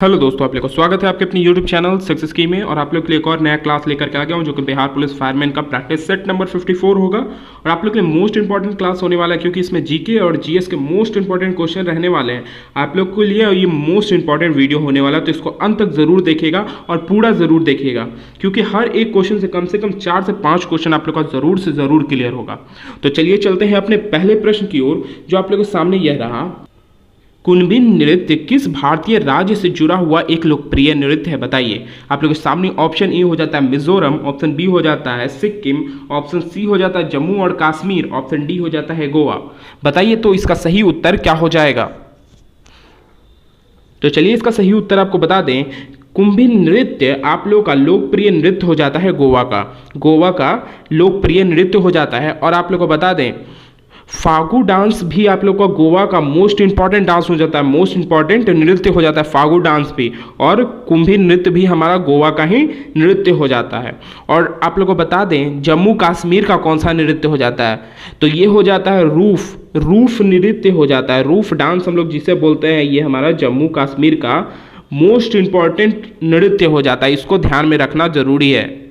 Hello दोस्तों, आप लोग को स्वागत है आपके अपनी यूट्यूब चैनल सक्सेस की में। और आप लोग के लिए एक और नया क्लास लेकर के आ गया हूं जो कि बिहार पुलिस फायरमैन का प्रैक्टिस सेट नंबर 54 होगा। और आप लोग के लिए मोस्ट इंपॉर्टेंट क्लास होने वाला है क्योंकि इसमें जीके और जीएस के मोस्ट इंपॉर्टेंट क्वेश्चन रहने वाले हैं। आप लोग के लिए ये मोस्ट इंपॉर्टेंट वीडियो होने वाला है, तो इसको अंत तक जरूर देखिएगा और पूरा जरूर देखिएगा क्योंकि हर एक क्वेश्चन से कम 4 से 5 क्वेश्चन आप लोग का जरूर से जरूर क्लियर होगा। तो चलिए चलते हैं अपने पहले प्रश्न की ओर, जो आप लोगों के सामने यह रहा। कुनबी नृत्य किस भारतीय राज्य से जुड़ा हुआ एक लोकप्रिय नृत्य है, बताइए। आप लोगों के सामने ऑप्शन ए हो जाता है मिजोरम, ऑप्शन बी हो जाता है सिक्किम, ऑप्शन सी हो जाता है जम्मू और कश्मीर, ऑप्शन डी हो जाता है गोवा। बताइए तो इसका सही उत्तर क्या हो जाएगा। तो चलिए इसका सही उत्तर आपको बता दें। कुंभी नृत्य आप लोगों का लोकप्रिय नृत्य हो जाता है गोवा का लोकप्रिय नृत्य हो जाता है। और आप लोग को बता दें फागु डांस भी आप लोग का गोवा का मोस्ट इंपॉर्टेंट डांस हो जाता है, मोस्ट इंपॉर्टेंट नृत्य हो जाता है फागु डांस भी। और कुंभी नृत्य भी हमारा गोवा का ही नृत्य हो जाता है। और आप लोग को बता दें जम्मू कश्मीर का कौन सा नृत्य हो जाता है, तो ये हो जाता है रूफ नृत्य हो जाता है। रूफ डांस हम लोग जिसे बोलते हैं, ये हमारा जम्मू कश्मीर का मोस्ट इंपॉर्टेंट नृत्य हो जाता है। इसको ध्यान में रखना जरूरी है।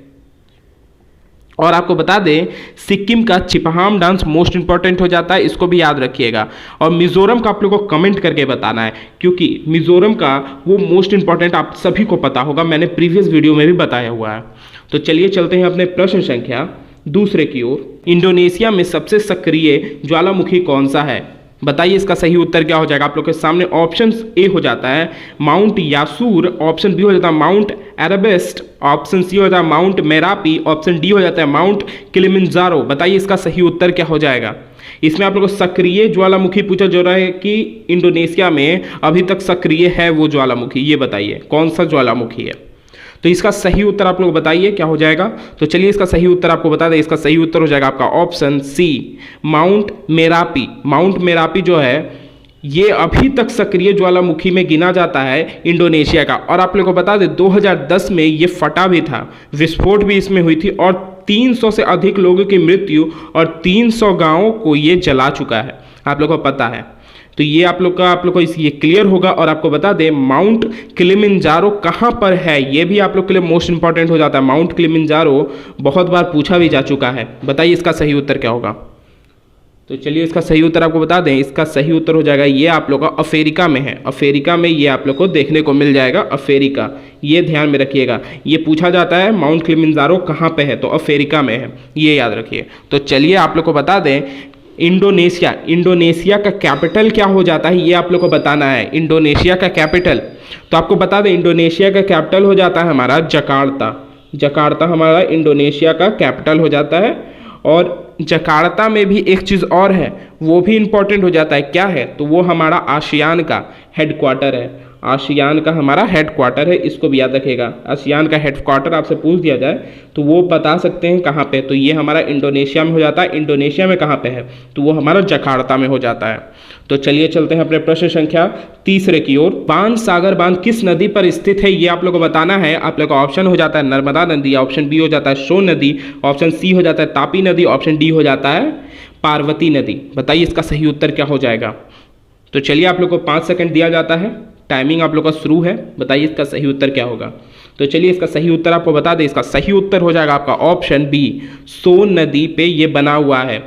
और आपको बता दें सिक्किम का चिपहाम डांस मोस्ट इंपॉर्टेंट हो जाता है, इसको भी याद रखिएगा। और मिजोरम का आप लोगों को कमेंट करके बताना है क्योंकि मिजोरम का वो मोस्ट इंपॉर्टेंट आप सभी को पता होगा, मैंने प्रीवियस वीडियो में भी बताया हुआ है। तो चलिए चलते हैं अपने प्रश्न संख्या दूसरे की ओर। इंडोनेशिया में सबसे सक्रिय ज्वालामुखी कौन सा है, बताइए इसका सही उत्तर क्या हो जाएगा। आप लोग के सामने ऑप्शन ए हो जाता है माउंट यासूर, ऑप्शन बी हो जाता है माउंट एरबेस्ट, ऑप्शन सी हो जाता है माउंट मेरापी, ऑप्शन डी हो जाता है माउंट किलिमंजारो। बताइए इसका सही उत्तर क्या हो जाएगा। इसमें आप लोग को सक्रिय ज्वालामुखी पूछा जा रहा है कि इंडोनेशिया में अभी तक सक्रिय है वो ज्वालामुखी, ये बताइए कौन सा ज्वालामुखी है। तो इसका सही उत्तर आप लोग बताइए क्या हो जाएगा। तो चलिए इसका सही उत्तर आपको बता दें। इसका सही उत्तर हो जाएगा आपका option C mount Merapi. Mount Merapi जो है ये अभी तक सक्रिय ज्वालामुखी में गिना जाता है इंडोनेशिया का। और आप लोग को बता दें 2010 में ये फटा भी था, विस्फोट भी इसमें हुई थी और 300 से अधिक लोगों की मृत्यु और 300 गांवों को ये जला चुका है, आप लोग को पता है। तो ये आप लोग को ये क्लियर होगा। और आपको बता दें माउंट किलिमंजारो कहाँ पर है, ये भी आप लोग के लिए मोस्ट इंपॉर्टेंट हो जाता है। माउंट किलिमंजारो बहुत बार पूछा भी जा चुका है, बताइए इसका सही उत्तर क्या होगा। तो चलिए इसका सही उत्तर आपको बता दें। इसका सही उत्तर हो जाएगा ये आप लोग का अफ्रीका में है। अफ्रीका में ये आप लोग को देखने को मिल जाएगा, अफ्रीका, ये ध्यान में रखिएगा। ये पूछा जाता है माउंट किलिमंजारो कहाँ पे है, तो अफ्रीका में है, ये याद रखिए। तो चलिए आप लोग को बता दें इंडोनेशिया का कैपिटल क्या हो जाता है, ये आप लोग को बताना है। इंडोनेशिया का कैपिटल, तो आपको बता दें इंडोनेशिया का कैपिटल हो जाता है हमारा जकार्ता हमारा इंडोनेशिया का कैपिटल हो जाता है। और जकार्ता में भी एक चीज़ और है, वो भी इंपॉर्टेंट हो जाता है, क्या है, तो वो हमारा आसियान का हेडक्वार्टर है। आसियान का हमारा हेडक्वार्टर है, इसको भी याद रखिएगा। आसियान का हेडक्वार्टर आपसे पूछ दिया जाए तो वो बता सकते हैं कहाँ पे, तो ये हमारा इंडोनेशिया में हो जाता है। इंडोनेशिया में कहाँ पे है, तो वो हमारा जकार्ता में हो जाता है। तो चलिए चलते हैं अपने प्रश्न संख्या तीसरे की ओर। बाणसागर बांध किस नदी पर स्थित है, ये आप लोग को बताना है। आप लोग का ऑप्शन हो जाता है नर्मदा नदी, ऑप्शन बी हो जाता है सोन नदी, ऑप्शन सी हो जाता है तापी नदी, ऑप्शन डी हो जाता है पार्वती नदी। बताइए इसका सही उत्तर क्या हो जाएगा। तो चलिए आप लोग को 5 सेकंड दिया जाता है, टाइमिंग आप लोग का शुरू है, बताइए इसका सही उत्तर क्या होगा। तो चलिए इसका सही उत्तर आपको बता दें। इसका सही उत्तर हो जाएगा आपका ऑप्शन बी सोन नदी पे ये बना हुआ है।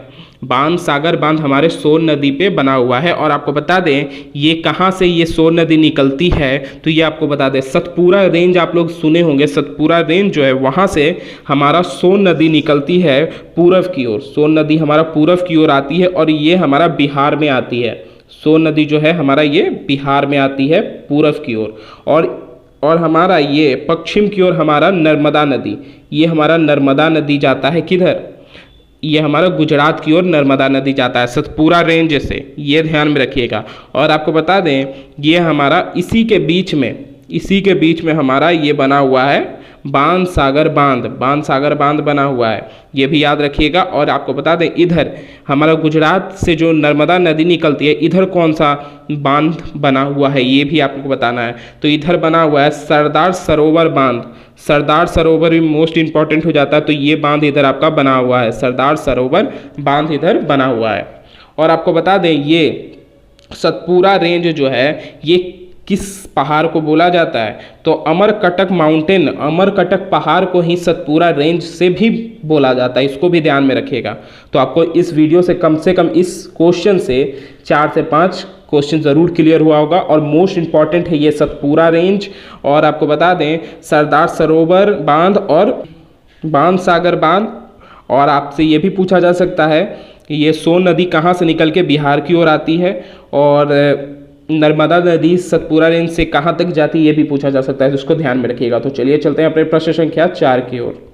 बाणसागर बांध हमारे सोन नदी पे बना हुआ है। और आपको बता दें ये कहाँ से ये सोन नदी निकलती है, तो ये आपको बता दें सतपुरा रेंज आप लोग सुने होंगे। सतपुरा रेंज जो है वहाँ से हमारा सोन नदी निकलती है पूर्व की ओर। सोन नदी हमारा पूर्व की ओर आती है और ये हमारा बिहार में आती है। सोन नदी जो है हमारा ये बिहार में आती है पूर्व की ओर। और हमारा ये पश्चिम की ओर हमारा नर्मदा नदी, ये हमारा नर्मदा नदी जाता है किधर, ये हमारा गुजरात की ओर नर्मदा नदी जाता है सतपुरा रेंज से, ये ध्यान में रखिएगा। और आपको बता दें ये हमारा इसी के बीच में हमारा ये बना हुआ है बाणसागर बांध बना हुआ है, ये भी याद रखिएगा। और आपको बता दें इधर हमारा गुजरात से जो नर्मदा नदी निकलती है, इधर कौन सा बांध बना हुआ है, ये भी आपको बताना है। तो इधर बना हुआ है सरदार सरोवर बांध। सरदार सरोवर भी मोस्ट इंपॉर्टेंट हो जाता है, तो ये बांध इधर आपका बना हुआ है, सरदार सरोवर बांध इधर बना हुआ है। और आपको बता दें ये सतपुरा रेंज जो है ये किस पहाड़ को बोला जाता है? तो अमरकटक माउंटेन, अमरकटक पहाड़ को ही सतपुरा रेंज से भी बोला जाता है, इसको भी ध्यान में रखिएगा। तो आपको इस वीडियो से कम इस क्वेश्चन से 4 से 5 क्वेश्चन ज़रूर क्लियर हुआ होगा। और मोस्ट इंपॉर्टेंट है ये सतपुरा रेंज, और आपको बता दें सरदार सरोवर बांध और बाणसागर बांध। और आपसे ये भी पूछा जा सकता है कि ये सोन नदी कहाँ से निकल के बिहार की ओर आती है, और नर्मदा नदी सतपुरा रेंज से कहाँ तक जाती है, ये भी पूछा जा सकता है, तो इसको ध्यान में रखिएगा। तो चलिए चलते हैं अपने प्रश्न संख्या 4 की ओर।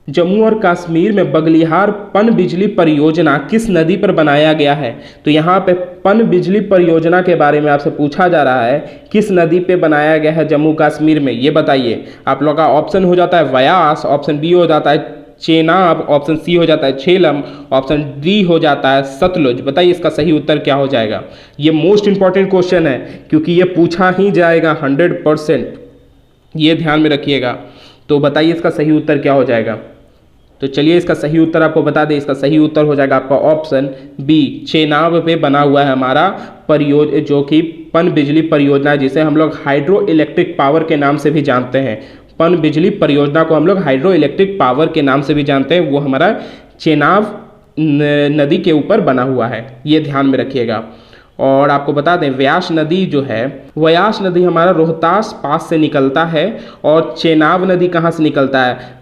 जम्मू और कश्मीर में बगलिहार पन बिजली परियोजना किस नदी पर बनाया गया है? तो यहाँ पे पन बिजली परियोजना के बारे में आपसे पूछा जा रहा है, किस नदी पे बनाया गया है जम्मू कश्मीर में, ये बताइए। आप लोग का ऑप्शन हो जाता है व्यास, ऑप्शन बी हो जाता है चेनाब, ऑप्शन सी हो जाता है झेलम, ऑप्शन डी हो जाता है सतलुज। बताइए इसका सही उत्तर क्या हो जाएगा। ये मोस्ट इंपॉर्टेंट क्वेश्चन है क्योंकि ये पूछा ही जाएगा 100%, ये ध्यान में रखिएगा। तो बताइए इसका सही उत्तर क्या हो जाएगा। तो चलिए इसका सही उत्तर आपको बता दें, इसका सही उत्तर हो जाएगा आपका ऑप्शन बी, चेनाब पे बना हुआ है हमारा जो कि पन बिजली परियोजना, जिसे हम लोग हाइड्रो इलेक्ट्रिक पावर के नाम से भी जानते हैं। पन बिजली परियोजना को हम लोग हाइड्रो इलेक्ट्रिक पावर के नाम से भी जानते हैं, वो हमारा चेनाब नदी के ऊपर बना हुआ है, ये ध्यान में रखिएगा। और आपको बता दें व्यास नदी जो है, व्यास नदी हमारा रोहतास पास से निकलता है, और चेनाब नदी कहाँ से निकलता है?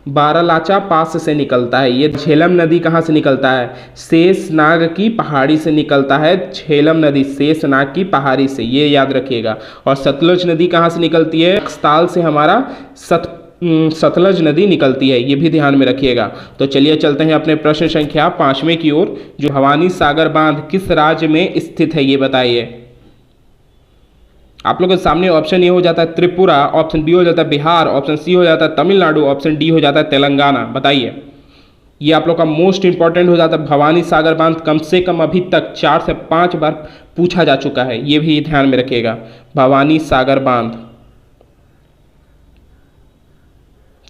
बारालाचा पास से निकलता है। ये झेलम नदी कहाँ से निकलता है? शेषनाग की पहाड़ी से निकलता है झेलम नदी, शेषनाग की पहाड़ी से, ये याद रखिएगा। और सतलुज नदी कहाँ से निकलती है? स्थल से हमारा सतलज नदी निकलती है, ये भी ध्यान में रखिएगा। तो चलिए चलते हैं अपने प्रश्न संख्या 5वें की ओर। जो भवानी सागर बांध किस राज्य में स्थित है, ये बताइए। आप लोगों के सामने ऑप्शन ए हो जाता है त्रिपुरा, ऑप्शन बी हो जाता है बिहार, ऑप्शन सी हो जाता है तमिलनाडु, ऑप्शन डी हो जाता है तेलंगाना। बताइए। ये आप लोग का मोस्ट इंपॉर्टेंट हो जाता है। भवानी सागर बांध कम से कम अभी तक 4 से 5 बार पूछा जा चुका है, ये भी ध्यान में रखिएगा। भवानी सागर बांध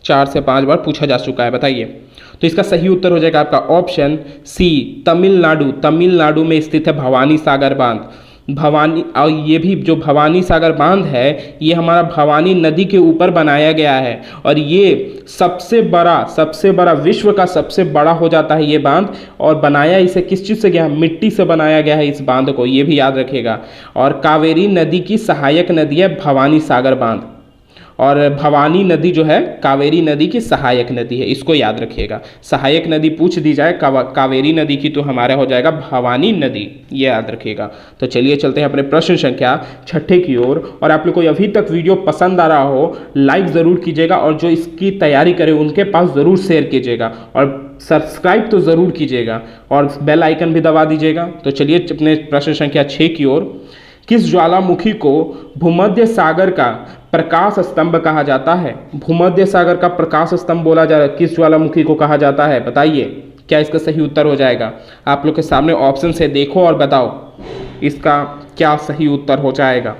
4 से 5 बार पूछा जा चुका है, बताइए। तो इसका सही उत्तर हो जाएगा आपका ऑप्शन सी, तमिलनाडु। तमिलनाडु में स्थित है भवानी सागर बांध। भवानी, और ये भी जो भवानी सागर बांध है ये हमारा भवानी नदी के ऊपर बनाया गया है, और ये सबसे बड़ा विश्व का सबसे बड़ा हो जाता है ये बांध। और बनाया इसे किस चीज़ से गया है? मिट्टी से बनाया गया है इस बांध को, ये भी याद रखिएगा। और कावेरी नदी की सहायक नदी है भवानी सागर बांध, और भवानी नदी जो है कावेरी नदी की सहायक नदी है, इसको याद रखिएगा। सहायक नदी पूछ दी जाए कावेरी नदी की तो हमारा हो जाएगा भवानी नदी, ये याद रखिएगा। तो चलिए चलते हैं अपने प्रश्न संख्या 6 की ओर। और आप लोग को अभी तक वीडियो पसंद आ रहा हो लाइक ज़रूर कीजिएगा, और जो इसकी तैयारी करें उनके पास ज़रूर शेयर कीजिएगा, और सब्सक्राइब तो ज़रूर कीजिएगा, और बेल आइकन भी दबा दीजिएगा। तो चलिए अपने प्रश्न संख्या 6 की ओर। किस ज्वालामुखी को भूमध्य सागर का प्रकाश स्तंभ कहा जाता है? भूमध्य सागर का प्रकाश स्तंभ बोला जा रहा है, किस ज्वालामुखी को कहा जाता है? बताइए क्या इसका सही उत्तर हो जाएगा। आप लोग के सामने ऑप्शन से देखो और बताओ इसका क्या सही उत्तर हो जाएगा।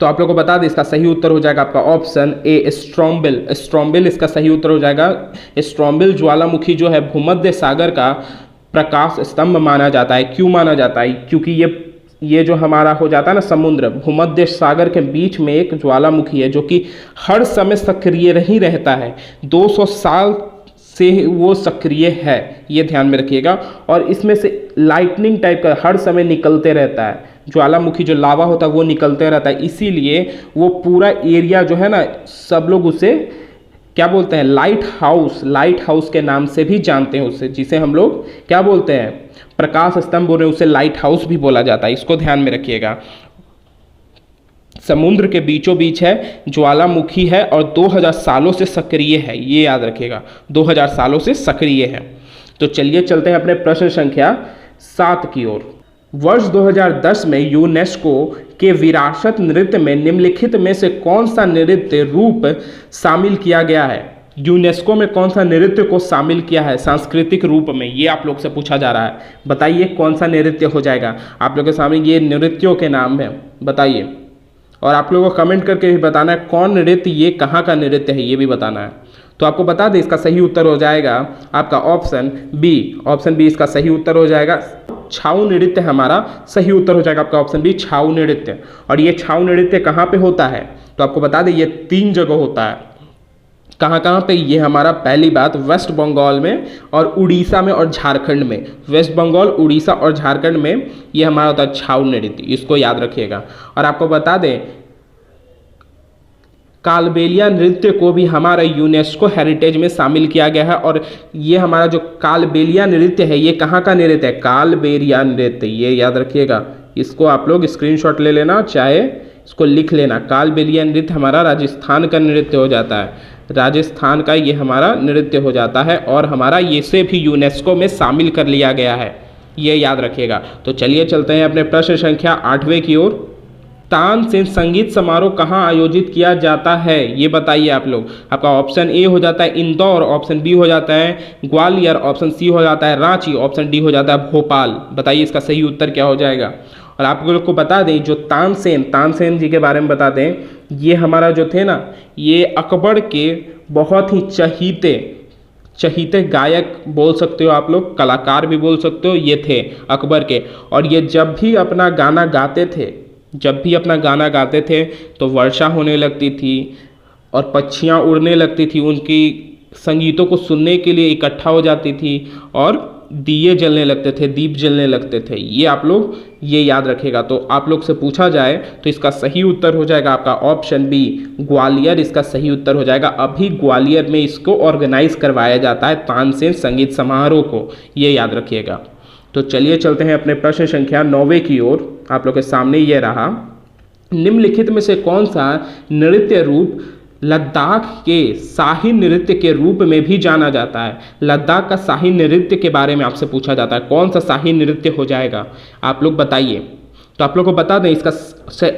तो आप लोग को बता दें इसका सही उत्तर हो जाएगा आपका ऑप्शन ए, स्ट्रोम्बिल। स्ट्रोम्बिल इसका सही उत्तर हो जाएगा। स्ट्रोम्बिल ज्वालामुखी जो है भूमध्य सागर का प्रकाश स्तंभ माना जाता है। क्यों माना जाता है? क्योंकि ये जो हमारा हो जाता है ना समुद्र, भूमध्य सागर के बीच में एक ज्वालामुखी है जो कि हर समय सक्रिय ही रहता है, 200 साल से वो सक्रिय है, ये ध्यान में रखिएगा। और इसमें से लाइटनिंग टाइप का हर समय निकलते रहता है, ज्वालामुखी जो लावा होता है वो निकलते रहता है, इसीलिए वो पूरा एरिया जो है ना सब लोग उसे क्या बोलते हैं? लाइट हाउस के नाम से भी जानते हैं उसे, जिसे हम लोग क्या बोलते हैं? प्रकाश स्तंभ बोल रहे हैं, उसे लाइट हाउस भी बोला जाता है, इसको ध्यान में रखिएगा। समुद्र के बीचों बीच है, ज्वालामुखी है, और 2000 सालों से सक्रिय है, ये याद रखिएगा, 2000 सालों से सक्रिय है। तो चलिए चलते हैं अपने प्रश्न संख्या 7 की ओर। वर्ष 2010 में यूनेस्को के विरासत नृत्य में निम्नलिखित में से कौन सा नृत्य रूप शामिल किया गया है? यूनेस्को में कौन सा नृत्य को शामिल किया है सांस्कृतिक रूप में, ये आप लोग से पूछा जा रहा है। बताइए कौन सा नृत्य हो जाएगा। आप लोग के सामने ये नृत्यों के नाम है, बताइए। और आप लोगों को कमेंट करके भी बताना है कौन नृत्य, ये कहाँ का नृत्य है, ये भी बताना है। तो आपको बता दें इसका सही उत्तर हो जाएगा आपका ऑप्शन बी। ऑप्शन बी इसका सही उत्तर हो जाएगा छाऊ नृत्य हमारा सही उत्तर हो जाएगा आपका ऑप्शन बी, छाऊ नृत्य। और ये छाऊ नृत्य कहाँ पे होता है, तो आपको बता दें ये 3 जगह होता है। कहाँ कहाँ पे, ये हमारा पहली बात वेस्ट बंगाल में और उड़ीसा में और झारखंड में। वेस्ट बंगाल, उड़ीसा और झारखंड में ये हमारा होता है छाऊ नृत्य, इसको याद रखिएगा। और आपको बता दें कालबेलिया नृत्य को भी हमारा यूनेस्को हेरिटेज में शामिल किया गया है। और ये हमारा जो कालबेलिया नृत्य है ये कहाँ का नृत्य है, कालबेलिया नृत्य, ये याद रखिएगा। इसको आप लोग स्क्रीनशॉट ले लेना, चाहे इसको लिख लेना। कालबेलिया नृत्य हमारा राजस्थान का नृत्य हो जाता है, राजस्थान का ये हमारा नृत्य हो जाता है और हमारा ये से भी यूनेस्को में शामिल कर लिया गया है, ये याद रखिएगा। तो चलिए चलते हैं अपने प्रश्न संख्या 8वें की ओर। तानसेन संगीत समारोह कहाँ आयोजित किया जाता है, ये बताइए आप लोग। आपका ऑप्शन ए हो जाता है इंदौर, ऑप्शन बी हो जाता है ग्वालियर, ऑप्शन सी हो जाता है रांची, ऑप्शन डी हो जाता है भोपाल। बताइए इसका सही उत्तर क्या हो जाएगा। और आप लोग को बता दें जो तानसेन जी के बारे में बता दें, ये हमारा जो थे ना, ये अकबर के बहुत ही चहीते गायक बोल सकते हो आप लोग, कलाकार भी बोल सकते हो, ये थे अकबर के। और ये जब भी अपना गाना गाते थे तो वर्षा होने लगती थी और पक्षियाँ उड़ने लगती थी, उनकी संगीतों को सुनने के लिए इकट्ठा हो जाती थी और दिए जलने लगते थे, दीप जलने लगते थे। ये आप लोग ये याद रखेगा। तो आप लोग से पूछा जाए तो इसका सही उत्तर हो जाएगा आपका ऑप्शन बी, ग्वालियर इसका सही उत्तर हो जाएगा। अभी ग्वालियर में इसको ऑर्गेनाइज करवाया जाता है तानसेन संगीत समारोह को, ये याद रखिएगा। तो चलिए चलते हैं अपने प्रश्न संख्या 9वें की ओर। आप लोग के सामने ये रहा, निम्नलिखित में से कौन सा नृत्य रूप लद्दाख के शाही नृत्य के रूप में भी जाना जाता है। लद्दाख का शाही नृत्य के बारे में आपसे पूछा जाता है, कौन सा शाही नृत्य हो जाएगा, आप लोग बताइए। तो आप लोग को बता दें इसका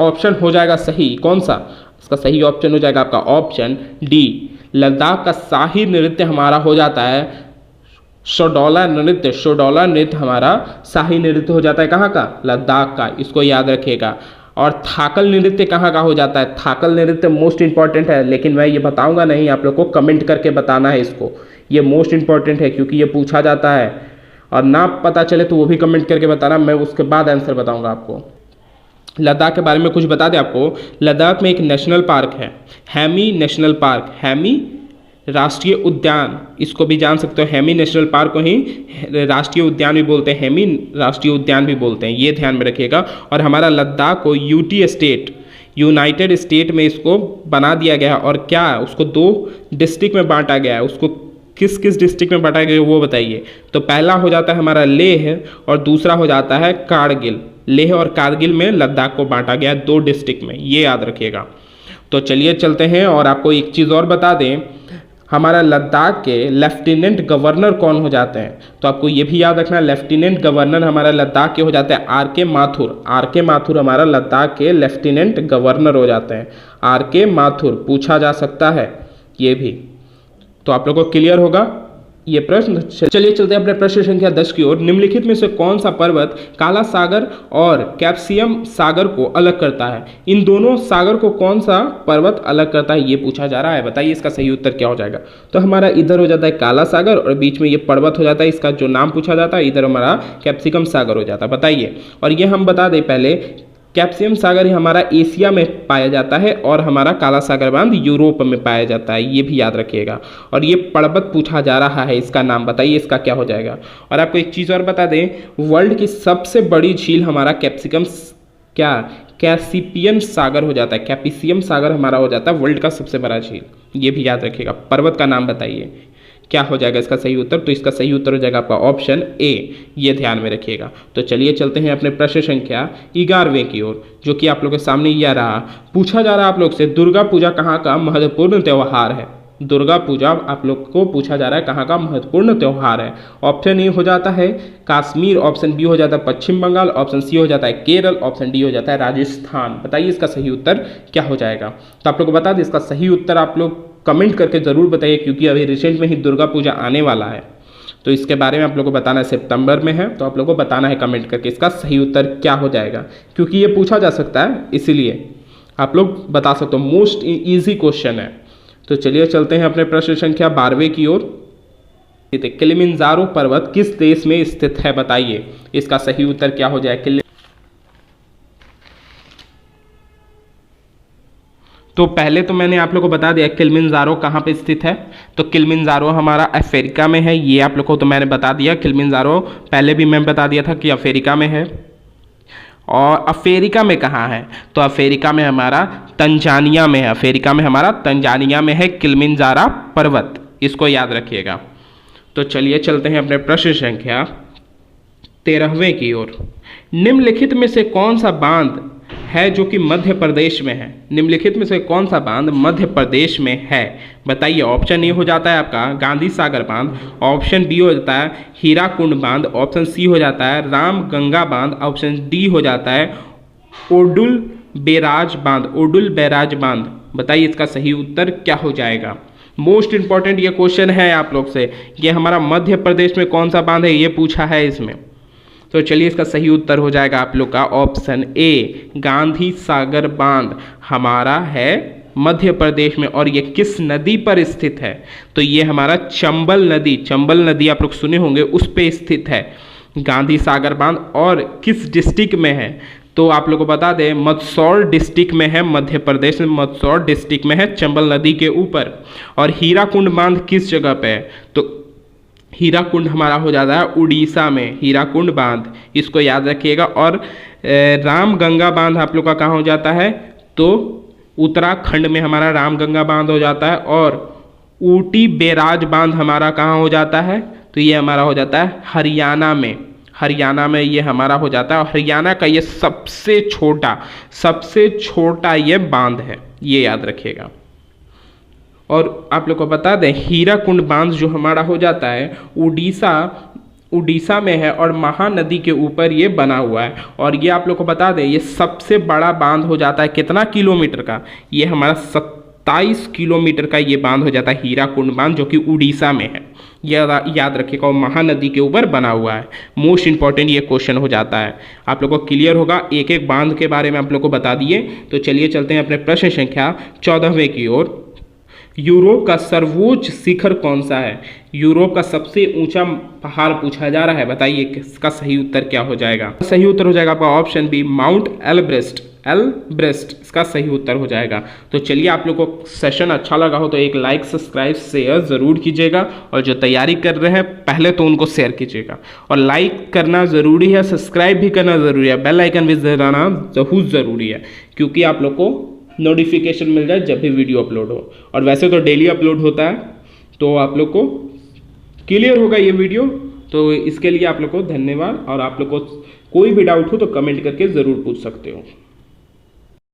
ऑप्शन हो जाएगा सही, कौन सा, इसका सही ऑप्शन हो जाएगा आपका ऑप्शन डी। लद्दाख का शाही नृत्य हमारा हो जाता है शोडोला नृत्य हमारा शाही नृत्य हो जाता है, कहाँ का, लद्दाख का, इसको याद रखिएगा। और थाकल नृत्य कहाँ का हो जाता है, थाकल नृत्य मोस्ट इंपॉर्टेंट है, लेकिन मैं ये बताऊंगा नहीं, आप लोग को कमेंट करके बताना है इसको, ये मोस्ट इंपॉर्टेंट है क्योंकि ये पूछा जाता है। और ना पता चले तो वो भी कमेंट करके बताना, मैं उसके बाद आंसर बताऊंगा आपको। लद्दाख के बारे में कुछ बता दें आपको, लद्दाख में एक नेशनल पार्क है, हैमी नेशनल पार्क, हैमी राष्ट्रीय उद्यान, इसको भी जान सकते हो, हैमी नेशनल पार्क को ही राष्ट्रीय उद्यान भी बोलते हैं, हैमी राष्ट्रीय उद्यान भी बोलते हैं, ये ध्यान में रखिएगा। और हमारा लद्दाख को यूटी स्टेट, यूनाइटेड स्टेट में इसको बना दिया गया है। और क्या उसको 2 डिस्ट्रिक्ट में बांटा गया है, उसको किस किस डिस्ट्रिक्ट में बांटा गया है वो बताइए। तो पहला हो जाता है हमारा लेह और दूसरा हो जाता है कारगिल। लेह और कारगिल में लद्दाख को बांटा गया है 2 डिस्ट्रिक्ट में, ये याद रखिएगा। तो चलिए चलते हैं और आपको एक चीज़ और बता दें, हमारा लद्दाख के लेफ्टिनेंट गवर्नर कौन हो जाते हैं। तो आपको ये भी याद रखना, लेफ्टिनेंट गवर्नर हमारा लद्दाख के हो जाते हैं आर.के. माथुर। आर.के. माथुर हमारा लद्दाख के लेफ्टिनेंट गवर्नर हो जाते हैं, आर.के. माथुर, पूछा जा सकता है ये भी। तो आप लोगों को क्लियर होगा ये प्रश्न। चलिए चलते हैं अपने प्रश्न संख्या 10 की ओर। निम्नलिखित में से कौन सा पर्वत काला सागर और कैप्सियम सागर को अलग करता है। इन दोनों सागर को कौन सा पर्वत अलग करता है ये पूछा जा रहा है, बताइए इसका सही उत्तर क्या हो जाएगा। तो हमारा इधर हो जाता है काला सागर और बीच में ये पर्वत हो जाता है, इसका जो नाम पूछा जाता है, इधर हमारा कैप्सिकम सागर हो जाता है, बताइए। और ये हम बता दें पहले, कैप्सियम सागर ही हमारा एशिया में पाया जाता है और हमारा काला सागर बांध यूरोप में पाया जाता है, ये भी याद रखिएगा। और ये पर्वत पूछा जा रहा है, इसका नाम बताइए, इसका क्या हो जाएगा। और आपको एक चीज़ और बता दें, वर्ल्ड की सबसे बड़ी झील हमारा कैस्पियन सागर हो जाता है, कैप्सियम सागर हमारा हो जाता है वर्ल्ड का सबसे बड़ा झील, ये भी याद रखिएगा। पर्वत का नाम बताइए क्या हो जाएगा इसका सही उत्तर। तो इसका सही उत्तर हो जाएगा आपका ऑप्शन ए, ये ध्यान में रखिएगा। तो चलिए चलते हैं अपने प्रश्न संख्या 11वें की ओर, जो कि आप लोगों के सामने यह रहा। पूछा जा रहा है आप लोग से, दुर्गा पूजा कहाँ का महत्वपूर्ण त्यौहार है। दुर्गा पूजा आप लोग को पूछा जा रहा है कहाँ का महत्वपूर्ण त्यौहार है। ऑप्शन ए हो जाता है कश्मीर, ऑप्शन बी हो जाता है पश्चिम बंगाल, ऑप्शन सी हो जाता है केरल, ऑप्शन डी हो जाता है राजस्थान। बताइए इसका सही उत्तर क्या हो जाएगा। तो आप लोग को बता दें इसका सही उत्तर आप लोग कमेंट करके ज़रूर बताइए, क्योंकि अभी रिसेंट में ही दुर्गा पूजा आने वाला है, तो इसके बारे में आप लोगों को बताना है। सितंबर में है, तो आप लोगों को बताना है कमेंट करके इसका सही उत्तर क्या हो जाएगा, क्योंकि ये पूछा जा सकता है, इसीलिए आप लोग बता सकते हो। मोस्ट ईजी क्वेश्चन है। तो चलिए चलते हैं अपने प्रश्न संख्या 12वें की ओर। किलिमंजारो पर्वत किस देश में स्थित है, बताइए। इसका सही उत्तर क्या हो जाए। तो पहले तो मैंने आप लोगों को बता दिया किलिमंजारो कहाँ पे स्थित है। तो किलिमंजारो हमारा अफ्रीका में है, ये आप लोगों को तो मैंने बता दिया। किलिमंजारो पहले भी मैं बता दिया था कि अफ्रीका में है। और अफ्रीका में कहाँ है, तो अफ्रीका में हमारा तंजानिया में है। अफ्रीका में हमारा तंजानिया में है किलिमंजारो पर्वत, इसको याद रखिएगा। तो चलिए चलते हैं अपने प्रश्न संख्या 13वें की ओर। निम्नलिखित में से कौन सा बांध है जो कि मध्य प्रदेश में है। निम्नलिखित में से कौन सा बांध मध्य प्रदेश में है, बताइए। ऑप्शन ए हो जाता है आपका गांधी सागर बांध, ऑप्शन बी हो जाता है हीराकुंड बांध, ऑप्शन सी हो जाता है राम गंगा बांध, ऑप्शन डी हो जाता है ओडुल बैराज बांध। ओडुल बैराज बांध, बताइए इसका सही उत्तर क्या हो जाएगा। मोस्ट इंपॉर्टेंट ये क्वेश्चन है आप लोग से, ये हमारा मध्य प्रदेश में कौन सा बांध है ये पूछा है इसमें। तो चलिए इसका सही उत्तर हो जाएगा आप लोग का ऑप्शन ए गांधी सागर बांध हमारा है मध्य प्रदेश में। और ये किस नदी पर स्थित है, तो ये हमारा चंबल नदी, चंबल नदी आप लोग सुने होंगे, उस पे स्थित है गांधी सागर बांध। और किस डिस्ट्रिक्ट में है, तो आप लोग को बता दें मंदसौर डिस्ट्रिक्ट में है, मध्य प्रदेश में मंदसौर डिस्ट्रिक्ट में है, चंबल नदी के ऊपर। और हीराकुंड बांध किस जगह पे है, तो हीराकुंड हमारा हो जाता है उड़ीसा में, हीराकुंड बांध, इसको याद रखिएगा। और राम गंगा बांध आप लोग का कहाँ हो जाता है, तो उत्तराखंड में हमारा राम गंगा बांध हो जाता है। और ऊटी बैराज बांध हमारा कहाँ हो जाता है, तो ये हमारा हो जाता है हरियाणा में, हरियाणा में ये हमारा हो जाता है। और हरियाणा का ये सबसे छोटा ये बांध है, ये याद रखिएगा। और आप लोग को बता दें हीराकुंड बांध जो हमारा हो जाता है उड़ीसा में है और महानदी के ऊपर ये बना हुआ है। और ये आप लोग को बता दें ये सबसे बड़ा बांध हो जाता है कितना किलोमीटर का, ये हमारा 27 किलोमीटर का ये बांध हो जाता है हीराकुंड बांध, जो कि उड़ीसा में है, याद रखिएगा। और महानदी के ऊपर बना हुआ है। मोस्ट इंपॉर्टेंट ये क्वेश्चन हो जाता है, आप लोग को क्लियर होगा। एक एक बांध के बारे में आप लोग को बता दिए। तो चलिए चलते हैं अपने प्रश्न संख्या 14वें की ओर। यूरोप का सर्वोच्च शिखर कौन सा है, यूरोप का सबसे ऊंचा पहाड़ पूछा जा रहा है, बताइए इसका सही उत्तर क्या हो जाएगा। सही उत्तर हो जाएगा आपका ऑप्शन बी माउंट एलब्रेस्ट, इसका सही उत्तर हो जाएगा। तो चलिए आप लोग को सेशन अच्छा लगा हो तो एक लाइक सब्सक्राइब शेयर ज़रूर कीजिएगा। और जो तैयारी कर रहे हैं पहले तो उनको शेयर कीजिएगा। और लाइक करना ज़रूरी है, सब्सक्राइब भी करना ज़रूरी है, बेल आइकन भी दबाना बहुत ज़रूरी है, क्योंकि आप लोग को नोटिफिकेशन मिल जाए जब भी वीडियो अपलोड हो। और वैसे तो डेली अपलोड होता है, तो आप लोग को क्लियर होगा ये वीडियो। तो इसके लिए आप लोग को धन्यवाद। और आप लोग को कोई भी डाउट हो तो कमेंट करके ज़रूर पूछ सकते हो।